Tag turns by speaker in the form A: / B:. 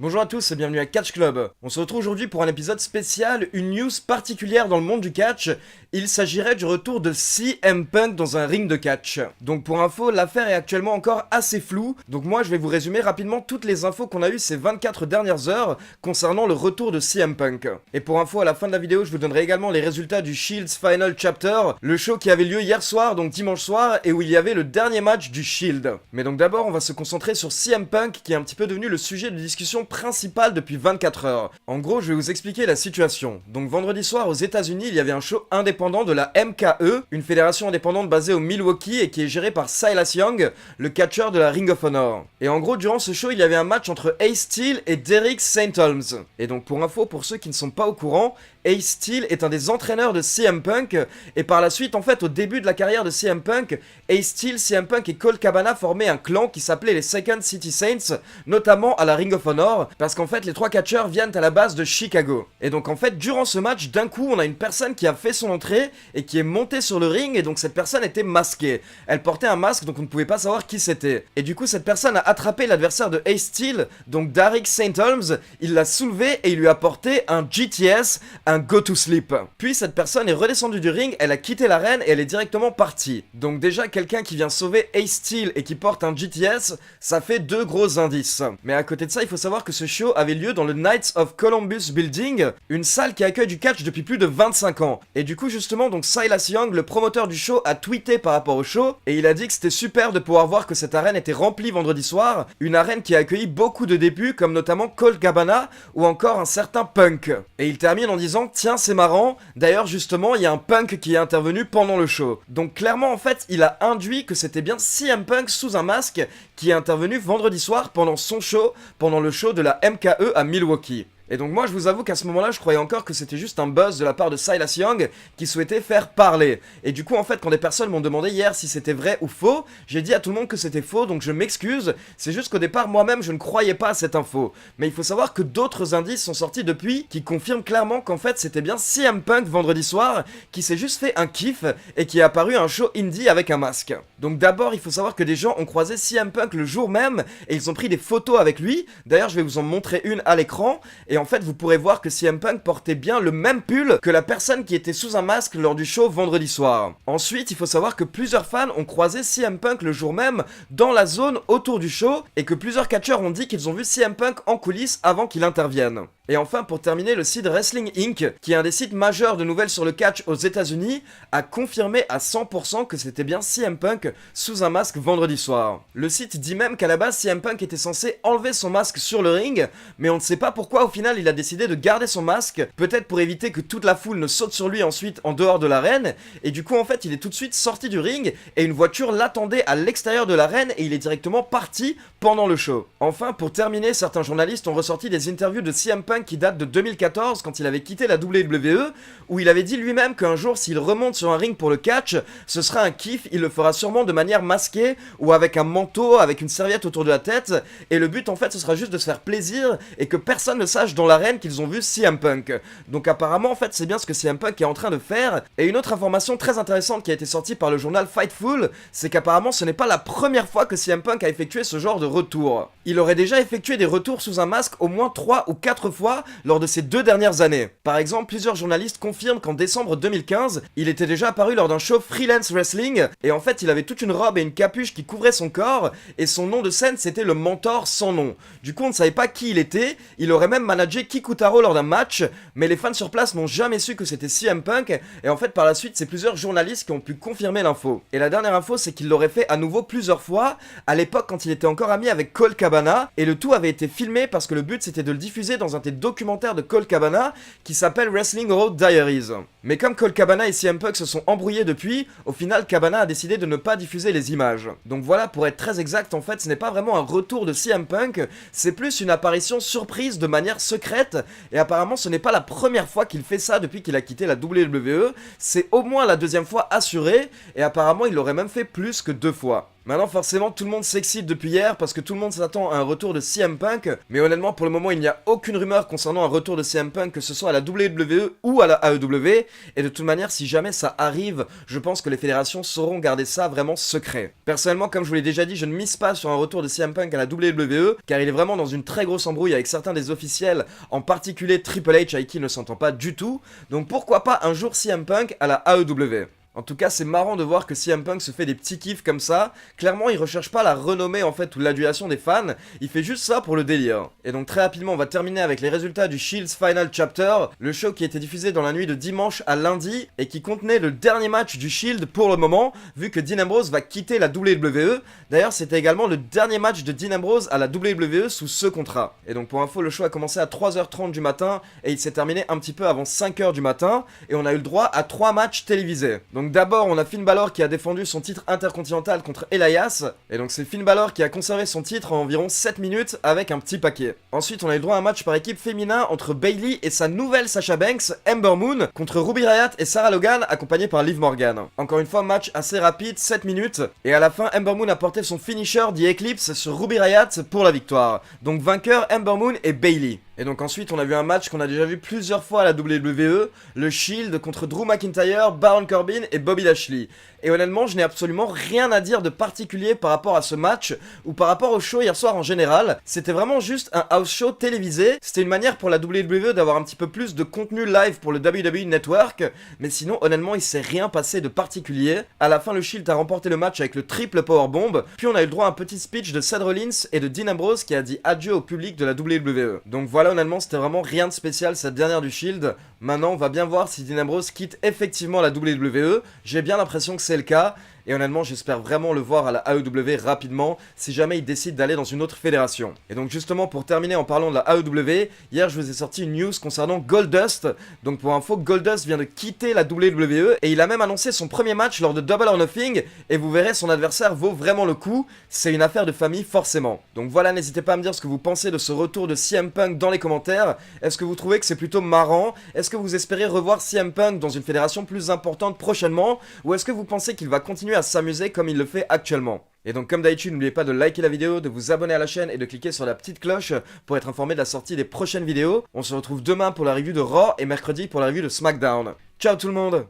A: Bonjour à tous et bienvenue à Catch Club. On se retrouve aujourd'hui pour un épisode spécial, une news particulière dans le monde du catch. Il s'agirait du retour de CM Punk dans un ring de catch. Donc pour info, l'affaire est actuellement encore assez floue. Donc moi je vais vous résumer rapidement toutes les infos qu'on a eues ces 24 dernières heures concernant le retour de CM Punk. Et pour info, à la fin de la vidéo, je vous donnerai également les résultats du Shield's Final Chapter, le show qui avait lieu hier soir, donc dimanche soir, et où il y avait le dernier match du Shield. Mais donc d'abord, on va se concentrer sur CM Punk, qui est un petit peu devenu le sujet de discussion principal depuis 24 heures. En gros, je vais vous expliquer la situation. Donc vendredi soir aux États-Unis, il y avait un show indépendant de la MKE, une fédération indépendante basée au Milwaukee et qui est gérée par Silas Young, le catcheur de la Ring of Honor. Et en gros, durant ce show, il y avait un match entre Ace Steel et Derek St. Holmes. Et donc pour info, pour ceux qui ne sont pas au courant, Ace Steel est un des entraîneurs de CM Punk, et par la suite, en fait, au début de la carrière de CM Punk, Ace Steel, CM Punk et Colt Cabana formaient un clan qui s'appelait les Second City Saints, notamment à la Ring of Honor, parce qu'en fait, les trois catcheurs viennent à la base de Chicago. Et donc en fait, durant ce match, d'un coup, on a une personne qui a fait son entrée, et qui est montée sur le ring, et donc cette personne était masquée. Elle portait un masque, donc on ne pouvait pas savoir qui c'était. Et du coup, cette personne a attrapé l'adversaire de Ace Steel, donc Derek St. Holmes, il l'a soulevé, et il lui a porté un GTS, un Go to Sleep. Puis cette personne est redescendue du ring, elle a quitté l'arène et elle est directement partie. Donc déjà quelqu'un qui vient sauver Ace Steel et qui porte un GTS, ça fait deux gros indices. Mais à côté de ça, il faut savoir que ce show avait lieu dans le Knights of Columbus Building, une salle qui accueille du catch depuis plus de 25 ans. Et du coup justement, donc Silas Young, le promoteur du show, a tweeté par rapport au show et il a dit que c'était super de pouvoir voir que cette arène était remplie vendredi soir, une arène qui a accueilli beaucoup de débuts comme notamment Colt Cabana ou encore un certain Punk. Et il termine en disant tiens, c'est marrant, d'ailleurs justement il y a un Punk qui est intervenu pendant le show. Donc clairement en fait il a induit que c'était bien CM Punk sous un masque qui est intervenu vendredi soir pendant son show, pendant le show de la MKE à Milwaukee. Et donc moi je vous avoue qu'à ce moment-là je croyais encore que c'était juste un buzz de la part de Silas Young qui souhaitait faire parler. Et du coup en fait quand des personnes m'ont demandé hier si c'était vrai ou faux, j'ai dit à tout le monde que c'était faux, donc je m'excuse. C'est juste qu'au départ moi-même je ne croyais pas à cette info. Mais il faut savoir que d'autres indices sont sortis depuis qui confirment clairement qu'en fait c'était bien CM Punk vendredi soir qui s'est juste fait un kiff et qui est apparu à un show indie avec un masque. Donc d'abord il faut savoir que des gens ont croisé CM Punk le jour même et ils ont pris des photos avec lui. D'ailleurs je vais vous en montrer une à l'écran. Et en fait, vous pourrez voir que CM Punk portait bien le même pull que la personne qui était sous un masque lors du show vendredi soir. Ensuite, il faut savoir que plusieurs fans ont croisé CM Punk le jour même dans la zone autour du show et que plusieurs catcheurs ont dit qu'ils ont vu CM Punk en coulisses avant qu'il intervienne. Et enfin, pour terminer, le site Wrestling Inc., qui est un des sites majeurs de nouvelles sur le catch aux États-Unis, a confirmé à 100% que c'était bien CM Punk sous un masque vendredi soir. Le site dit même qu'à la base, CM Punk était censé enlever son masque sur le ring, mais on ne sait pas pourquoi au final il a décidé de garder son masque, peut-être pour éviter que toute la foule ne saute sur lui ensuite en dehors de l'arène, et du coup en fait il est tout de suite sorti du ring, et une voiture l'attendait à l'extérieur de l'arène, et il est directement parti pendant le show. Enfin, pour terminer, certains journalistes ont ressorti des interviews de CM Punk qui date de 2014 quand il avait quitté la WWE où il avait dit lui-même qu'un jour s'il remonte sur un ring pour le catch, ce sera un kiff, il le fera sûrement de manière masquée ou avec un manteau, avec une serviette autour de la tête et le but en fait ce sera juste de se faire plaisir et que personne ne sache dans l'arène qu'ils ont vu CM Punk. Donc apparemment en fait c'est bien ce que CM Punk est en train de faire. Et une autre information très intéressante qui a été sortie par le journal Fightful, c'est qu'apparemment ce n'est pas la première fois que CM Punk a effectué ce genre de retour. Il aurait déjà effectué des retours sous un masque au moins 3 ou 4 fois lors de ces 2 dernières années. Par exemple, plusieurs journalistes confirment qu'en décembre 2015, il était déjà apparu lors d'un show Freelance Wrestling, et en fait il avait toute une robe et une capuche qui couvraient son corps, et son nom de scène c'était le Mentor sans nom. Du coup on ne savait pas qui il était, il aurait même managé Kikutaro lors d'un match, mais les fans sur place n'ont jamais su que c'était CM Punk, et en fait par la suite c'est plusieurs journalistes qui ont pu confirmer l'info. Et la dernière info c'est qu'il l'aurait fait à nouveau plusieurs fois, à l'époque quand il était encore ami avec Colt Cabana, et le tout avait été filmé parce que le but c'était de le diffuser dans un documentaire de Colt Cabana qui s'appelle Wrestling Road Diaries. Mais comme Colt Cabana et CM Punk se sont embrouillés depuis, au final Cabana a décidé de ne pas diffuser les images. Donc voilà, pour être très exact, en fait ce n'est pas vraiment un retour de CM Punk, c'est plus une apparition surprise de manière secrète, et apparemment ce n'est pas la première fois qu'il fait ça depuis qu'il a quitté la WWE, c'est au moins la deuxième fois assurée, et apparemment il l'aurait même fait plus que 2 fois. Maintenant forcément tout le monde s'excite depuis hier parce que tout le monde s'attend à un retour de CM Punk, mais honnêtement pour le moment il n'y a aucune rumeur concernant un retour de CM Punk que ce soit à la WWE ou à la AEW, et de toute manière si jamais ça arrive, je pense que les fédérations sauront garder ça vraiment secret. Personnellement, comme je vous l'ai déjà dit, je ne mise pas sur un retour de CM Punk à la WWE, car il est vraiment dans une très grosse embrouille avec certains des officiels, en particulier Triple H avec qui il ne s'entend pas du tout, donc pourquoi pas un jour CM Punk à la AEW. En tout cas, c'est marrant de voir que CM Punk se fait des petits kiffs comme ça. Clairement, il recherche pas la renommée en fait ou l'adulation des fans, il fait juste ça pour le délire. Et donc très rapidement, on va terminer avec les résultats du Shield's Final Chapter, le show qui était diffusé dans la nuit de dimanche à lundi et qui contenait le dernier match du Shield pour le moment, vu que Dean Ambrose va quitter la WWE. D'ailleurs, c'était également le dernier match de Dean Ambrose à la WWE sous ce contrat. Et donc pour info, le show a commencé à 3h30 du matin et il s'est terminé un petit peu avant 5h du matin et on a eu le droit à 3 matchs télévisés. Donc d'abord, on a Finn Balor qui a défendu son titre intercontinental contre Elias, et donc c'est Finn Balor qui a conservé son titre en environ 7 minutes avec un petit paquet. Ensuite, on a eu le droit à un match par équipe féminin entre Bayley et sa nouvelle Sasha Banks, Ember Moon, contre Ruby Riott et Sarah Logan, accompagnée par Liv Morgan. Encore une fois, match assez rapide, 7 minutes, et à la fin, Ember Moon a porté son finisher The Eclipse sur Ruby Riott pour la victoire. Donc vainqueur Ember Moon et Bayley. Et donc ensuite on a vu un match qu'on a déjà vu plusieurs fois à la WWE, le Shield contre Drew McIntyre, Baron Corbin et Bobby Lashley. Et honnêtement je n'ai absolument rien à dire de particulier par rapport à ce match ou par rapport au show hier soir en général. C'était vraiment juste un house show télévisé, c'était une manière pour la WWE d'avoir un petit peu plus de contenu live pour le WWE Network, mais sinon honnêtement il s'est rien passé de particulier. À la fin le Shield a remporté le match avec le triple powerbomb, puis on a eu le droit à un petit speech de Seth Rollins et de Dean Ambrose qui a dit adieu au public de la WWE. Donc voilà, honnêtement c'était vraiment rien de spécial cette dernière du Shield. Maintenant on va bien voir si Dean Ambrose quitte effectivement la WWE, j'ai bien l'impression que c'est le cas. Et honnêtement, j'espère vraiment le voir à la AEW rapidement, si jamais il décide d'aller dans une autre fédération. Et donc justement, pour terminer en parlant de la AEW, hier je vous ai sorti une news concernant Goldust. Donc pour info, Goldust vient de quitter la WWE, et il a même annoncé son premier match lors de Double or Nothing, et vous verrez, son adversaire vaut vraiment le coup, c'est une affaire de famille forcément. Donc voilà, n'hésitez pas à me dire ce que vous pensez de ce retour de CM Punk dans les commentaires. Est-ce que vous trouvez que c'est plutôt marrant? Est-ce que vous espérez revoir CM Punk dans une fédération plus importante prochainement? Ou est-ce que vous pensez qu'il va continuer à s'amuser comme il le fait actuellement? Et donc comme d'habitude, n'oubliez pas de liker la vidéo, de vous abonner à la chaîne et de cliquer sur la petite cloche pour être informé de la sortie des prochaines vidéos. On se retrouve demain pour la review de Raw et mercredi pour la review de SmackDown. Ciao tout le monde!